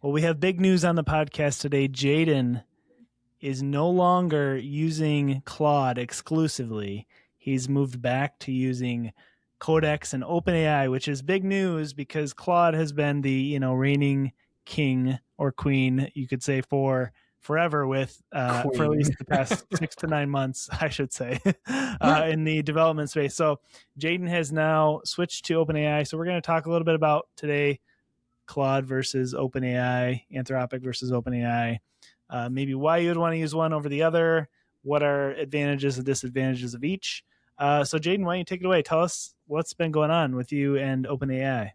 Well, we have big news on the podcast today. Jaden is no longer using Claude exclusively. He's moved back to using Codex and OpenAI, which is big news because Claude has been the reigning king or queen, you could say, for forever with for at least the past 6 to 9 months, I should say, in the development space. So Jaden has now switched to OpenAI. So we're going to talk a little bit about today Claude versus OpenAI, Anthropic versus OpenAI, maybe why you would want to use one over the other, what are advantages and disadvantages of each. So Jaden, why don't you take it away? Tell us what's been going on with you and OpenAI.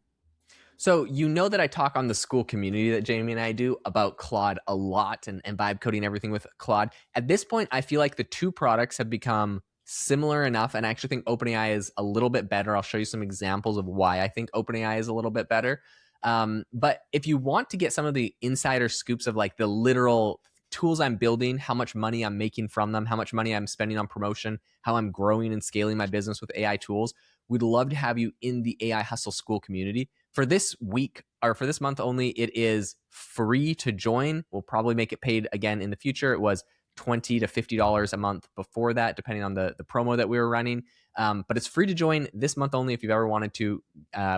So you know that I talk on the school community that Jamie and I do about Claude a lot and vibe coding everything with Claude. At this point, I feel like the two products have become similar enough, and I actually think OpenAI is a little bit better. I'll show you some examples of why I think OpenAI is a little bit better. But if you want to get some of the insider scoops of like the literal tools I'm building, how much money I'm making from them, how much money I'm spending on promotion, how I'm growing and scaling my business with AI tools, we'd love to have you in the AI Hustle School community. For this week, or for this month only, it is free to join. We'll probably make it paid again in the future. It was $20 to $50 a month before that, depending on the promo that we were running. But it's free to join this month only. If you've ever wanted to,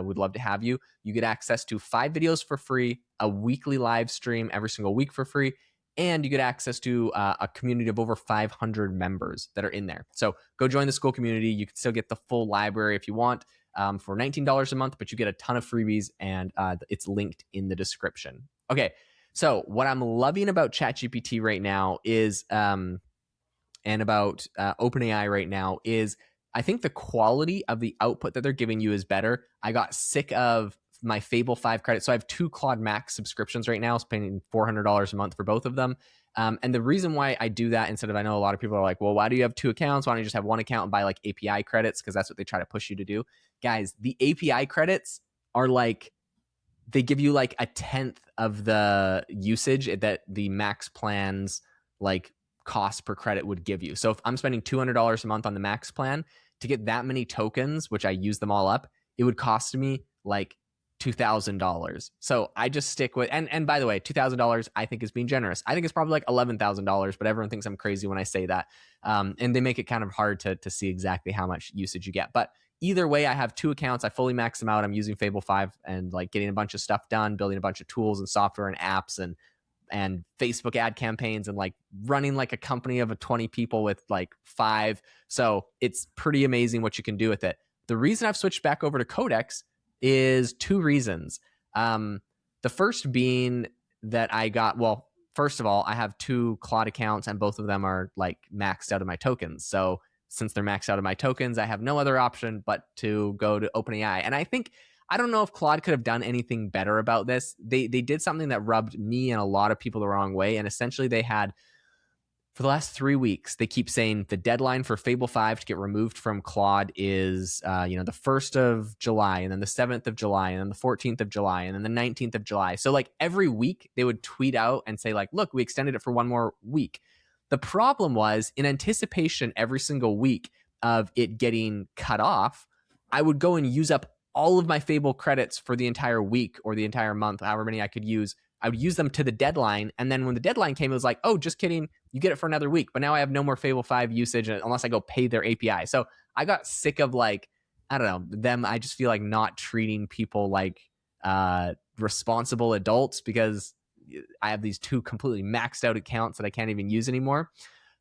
would love to have you. You get access to 5 videos for free, a weekly live stream every single week for free, and you get access to a community of over 500 members that are in there. So go join the school community. You can still get the full library if you want for $19 a month, but you get a ton of freebies, and it's linked in the description. Okay, so what I'm loving about ChatGPT right now is, and about OpenAI right now is, I think the quality of the output that they're giving you is better. I got sick of my Fable 5 credits. So I have 2 Claude Max subscriptions right now, spending $400 a month for both of them. And the reason why I do that instead of, I know a lot of people are like, well, why do you have 2 accounts? Why don't you just have 1 account and buy like API credits? Because that's what they try to push you to do. Guys, the API credits are like, they give you like a 1/10 of the usage that the max plans like cost per credit would give you. So if I'm spending $200 a month on the max plan to get that many tokens, which I use them all up, it would cost me like $2,000. So I just stick with, and by the way, $2,000 I think is being generous. I think it's probably like $11,000, but everyone thinks I'm crazy when I say that. And they make it kind of hard to see exactly how much usage you get. But either way, I have 2 accounts. I fully max them out. I'm using Fable 5 and like getting a bunch of stuff done, building a bunch of tools and software and apps and Facebook ad campaigns, and like running like a company of 20 people with like 5. So it's pretty amazing what you can do with it. The reason I've switched back over to Codex is 2 reasons. The first being that I got, well, first of all, I have 2 Claude accounts and both of them are like maxed out of my tokens. So since they're maxed out of my tokens, I have no other option but to go to OpenAI. And I don't know if Claude could have done anything better about this. They did something that rubbed me and a lot of people the wrong way. And essentially they had, for the last 3 weeks, they keep saying the deadline for Fable 5 to get removed from Claude is the 1st of July, and then the 7th of July, and then the 14th of July, and then the 19th of July. So like every week they would tweet out and say like, look, we extended it for 1 more week. The problem was, in anticipation every single week of it getting cut off, I would go and use up all of my Fable credits for the entire week or the entire month, however many I could use. I would use them to the deadline. And then when the deadline came, it was like, oh, just kidding. You get it for another week. But now I have no more Fable 5 usage unless I go pay their API. So I got sick of like, I don't know, them. I just feel like not treating people like responsible adults, because I have these 2 completely maxed out accounts that I can't even use anymore.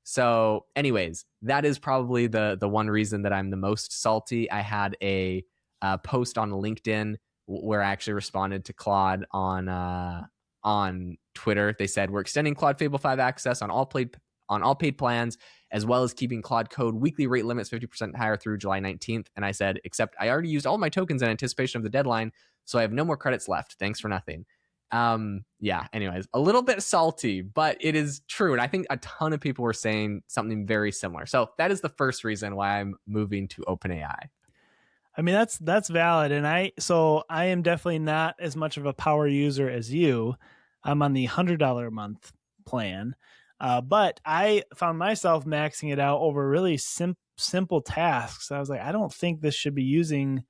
So anyways, that is probably the one reason that I'm the most salty. I had a post on LinkedIn where I actually responded to Claude on Twitter. They said, we're extending Claude Fable 5 access on all paid plans, as well as keeping Claude Code weekly rate limits 50% higher through July 19th. And I said, except I already used all my tokens in anticipation of the deadline, so I have no more credits left. Thanks for nothing. Anyways, a little bit salty, but it is true. And I think a ton of people were saying something very similar. So that is the first reason why I'm moving to OpenAI. I mean, that's valid. And I am definitely not as much of a power user as you. I'm on the $100 a month plan. But I found myself maxing it out over really simple tasks. I was like, I don't think this should be using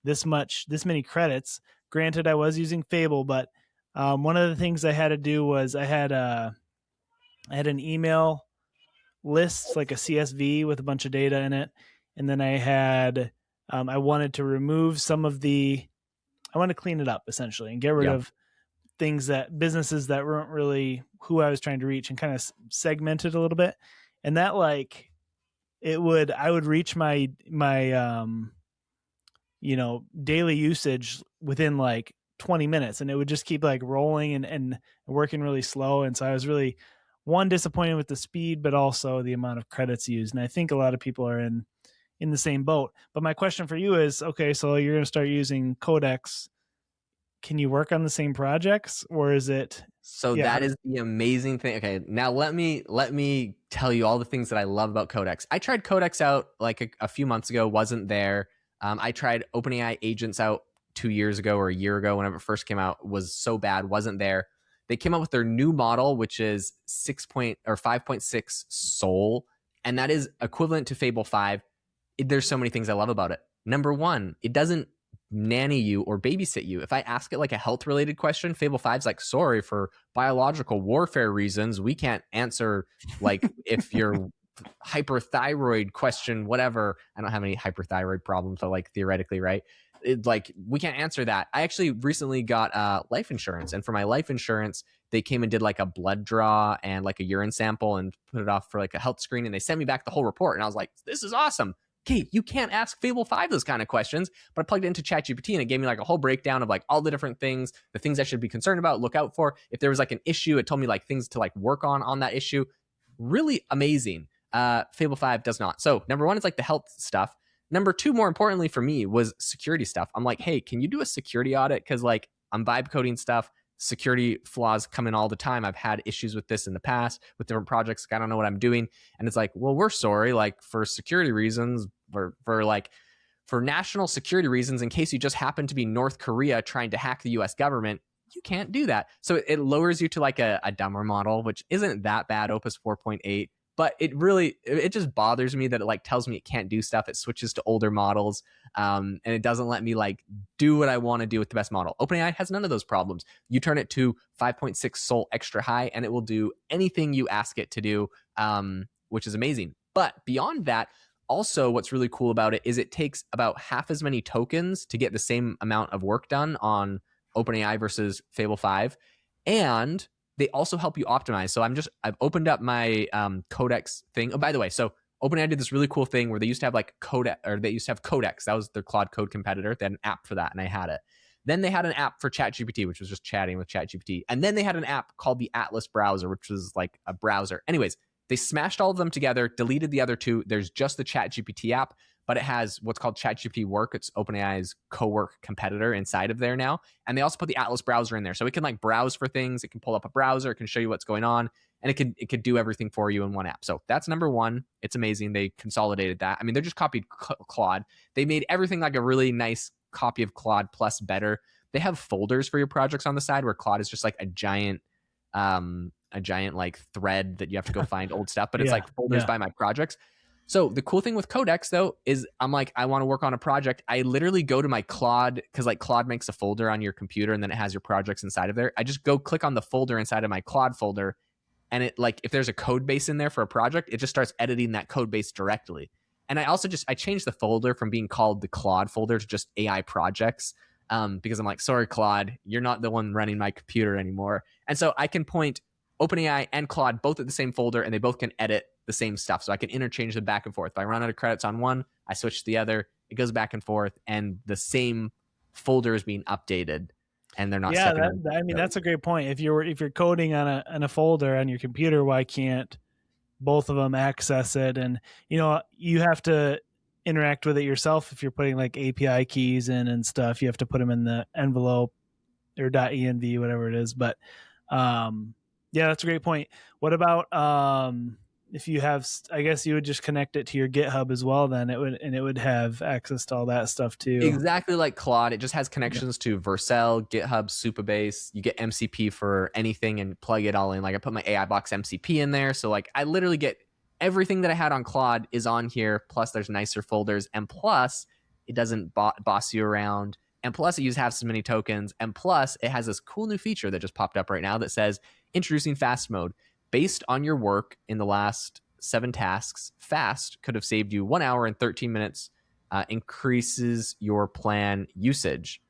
this many credits. Granted, I was using Fable, but One of the things I had to do was I had an email list, like a CSV with a bunch of data in it, and then I wanted to remove some of I want to clean it up essentially and get rid Yeah. of businesses that weren't really who I was trying to reach, and kind of segment it a little bit. And that like I would reach my daily usage within like 20 minutes, and it would just keep like rolling and working really slow. And so I was really disappointed with the speed, but also the amount of credits used. And I think a lot of people are in the same boat. But my question for you is, okay, so you're going to start using Codex. Can you work on the same projects, or is it? So Yeah. that is the amazing thing. Okay, now let me tell you all the things that I love about Codex. I tried Codex out like a few months ago, wasn't there. I tried OpenAI agents out 2 years ago or a year ago, whenever it first came out, was so bad, wasn't there. They came out with their new model, which is 5.6 Soul, and that is equivalent to Fable 5. There's so many things I love about it. Number one, it doesn't nanny you or babysit you. If I ask it like a health related question, Fable 5's like, sorry, for biological warfare reasons, we can't answer like if your hyperthyroid question, whatever. I don't have any hyperthyroid problems, but like theoretically, right? Like we can't answer that. I actually recently got life insurance, and for my life insurance, they came and did like a blood draw and like a urine sample and put it off for like a health screen, and they sent me back the whole report, and I was like, this is awesome. Okay, you can't ask Fable 5 those kind of questions, but I plugged it into ChatGPT and it gave me like a whole breakdown of like all the different things, the things I should be concerned about, look out for. If there was like an issue, it told me like things to like work on that issue. Really amazing. Fable 5 does not. So number one is like the health stuff. Number two, more importantly for me, was security stuff. I'm like, hey, can you do a security audit? Because like I'm vibe coding stuff. Security flaws come in all the time. I've had issues with this in the past with different projects. I don't know what I'm doing. And it's like, well, we're sorry. Like for security reasons, for national security reasons, in case you just happen to be North Korea trying to hack the US government, you can't do that. So it lowers you to like a dumber model, which isn't that bad, Opus 4.8. But it just bothers me that it like tells me it can't do stuff. It switches to older models, and it doesn't let me like do what I want to do with the best model. OpenAI has none of those problems. You turn it to 5.6 Soul extra high, and it will do anything you ask it to do, which is amazing. But beyond that, also what's really cool about it is it takes about half as many tokens to get the same amount of work done on OpenAI versus Fable 5. And they also help you optimize. So I've opened up my Codex thing. Oh, by the way, so OpenAI did this really cool thing where they used to have like they used to have Codex. That was their Claude Code competitor. They had an app for that, and I had it. Then they had an app for ChatGPT, which was just chatting with ChatGPT. And then they had an app called the Atlas browser, which was like a browser. Anyways, they smashed all of them together, deleted the other two. There's just the ChatGPT app, but it has what's called ChatGPT Work. It's OpenAI's co-work competitor inside of there now. And they also put the Atlas browser in there. So it can like browse for things. It can pull up a browser. It can show you what's going on. And it could do everything for you in one app. So that's number one. It's amazing. They consolidated that. I mean, they're just copied Claude. They made everything like a really nice copy of Claude plus better. They have folders for your projects on the side where Claude is just like a giant like thread that you have to go find old stuff, but it's like folders by my projects. So the cool thing with Codex though is I'm like, I want to work on a project. I literally go to my Claude, because like Claude makes a folder on your computer and then it has your projects inside of there. I just go click on the folder inside of my Claude folder, and it like if there's a code base in there for a project, it just starts editing that code base directly. And I changed the folder from being called the Claude folder to just AI projects, because I'm like, sorry, Claude, you're not the one running my computer anymore. And so I can point OpenAI and Claude both at the same folder, and they both can edit the same stuff. So I can interchange them back and forth. If I run out of credits on one, I switch to the other. It goes back and forth, and the same folder is being updated, and they're not. Yeah, that's a great point. If you're coding on a folder on your computer, why can't both of them access it? And you have to interact with it yourself. If you're putting like API keys in and stuff, you have to put them in the envelope or .env, whatever it is. But yeah, that's a great point. What about if you have? I guess you would just connect it to your GitHub as well. Then it would have access to all that stuff too. Exactly like Claude, it just has connections to Vercel, GitHub, Supabase. You get MCP for anything and plug it all in. Like I put my AI box MCP in there, so like I literally get everything that I had on Claude is on here. Plus, there's nicer folders, and plus, it doesn't boss you around. And plus, it uses half as many tokens. And plus, it has this cool new feature that just popped up right now that says introducing fast mode. Based on your work in the last 7 tasks, fast could have saved you 1 hour and 13 minutes, increases your plan usage.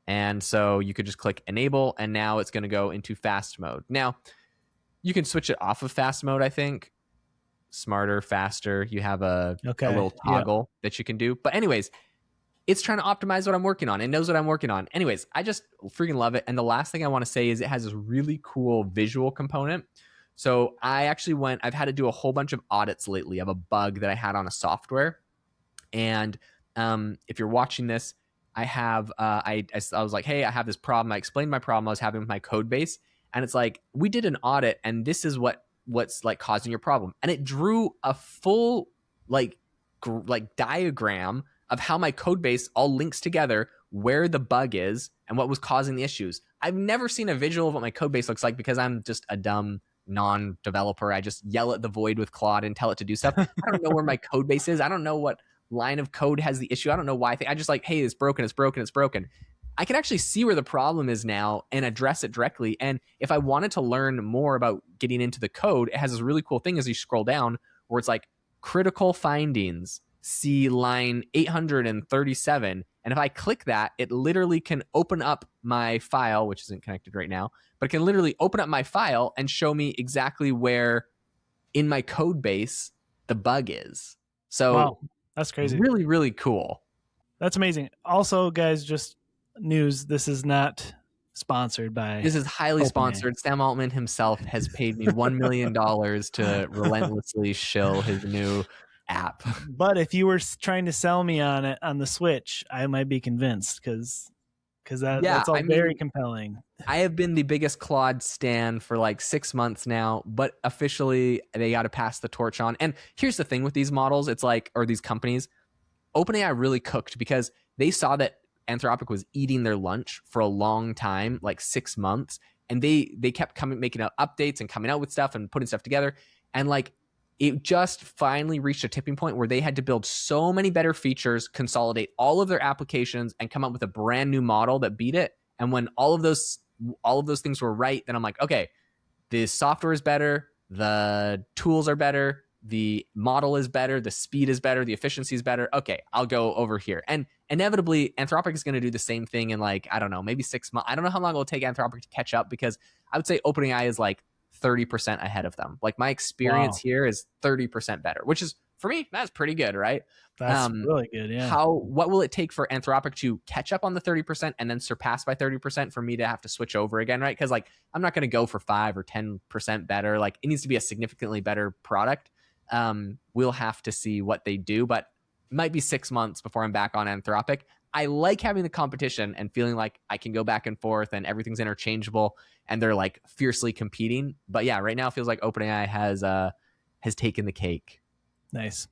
And so you could just click enable, and now it's going to go into fast mode. Now, you can switch it off of fast mode, I think. Smarter, faster. You have a little toggle that you can do. But anyways, it's trying to optimize what I'm working on. It knows what I'm working on. Anyways, I just freaking love it. And the last thing I want to say is it has this really cool visual component. So I've had to do a whole bunch of audits lately of a bug that I had on a software. And if you're watching this, I was like, hey, I have this problem. I explained my problem I was having with my code base. And it's like, we did an audit and this is what's like causing your problem. And it drew a full like diagram of how my code base all links together, where the bug is and what was causing the issues. I've never seen a visual of what my code base looks like because I'm just a dumb non-developer. I just yell at the void with Claude and tell it to do stuff. I don't know where my code base is. I don't know what line of code has the issue. I don't know why. I just like, hey, it's broken. I can actually see where the problem is now and address it directly. And if I wanted to learn more about getting into the code, it has this really cool thing as you scroll down where it's like critical findings, see line 837. And if I click that, it literally can open up my file, which isn't connected right now, but it can literally open up my file and show me exactly where in my code base the bug is. So wow, that's crazy. Really, really cool. That's amazing. Also, guys, just news, this is not sponsored by This is highly OpenAI. sponsored. Sam Altman himself has paid me $1 million to relentlessly shill his new app. But if you were trying to sell me on it on the Switch, I might be convinced because that's all very compelling. I have been the biggest Claude stan for like 6 months now, but officially they got to pass the torch on. And here's the thing with these models, it's like, or these companies, OpenAI really cooked because they saw that Anthropic was eating their lunch for a long time, like 6 months, and they kept making out updates and coming out with stuff and putting stuff together, and like it just finally reached a tipping point where they had to build so many better features, consolidate all of their applications, and come up with a brand new model that beat it. And when all of those things were right, then I'm like, okay, the software is better, the tools are better, the model is better, the speed is better, the efficiency is better. Okay, I'll go over here. And inevitably, Anthropic is going to do the same thing in like, I don't know, maybe 6 months. I don't know how long it will take Anthropic to catch up because I would say OpenAI is like 30% ahead of them. Like my experience here is 30% better, which is, for me, that's pretty good, right? That's really good, yeah. What will it take for Anthropic to catch up on the 30% and then surpass by 30% for me to have to switch over again, right? Because like I'm not going to go for 5 or 10% better. Like it needs to be a significantly better product. We'll have to see what they do, but it might be 6 months before I'm back on Anthropic. I like having the competition and feeling like I can go back and forth and everything's interchangeable and they're like fiercely competing. But yeah, right now it feels like OpenAI has taken the cake. Nice.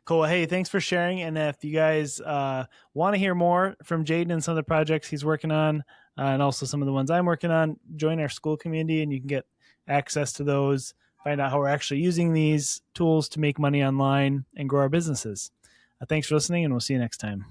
Cool. Hey, thanks for sharing. And if you guys want to hear more from Jaden and some of the projects he's working on, and also some of the ones I'm working on, join our school community and you can get access to those, find out how we're actually using these tools to make money online and grow our businesses. Thanks for listening, and we'll see you next time.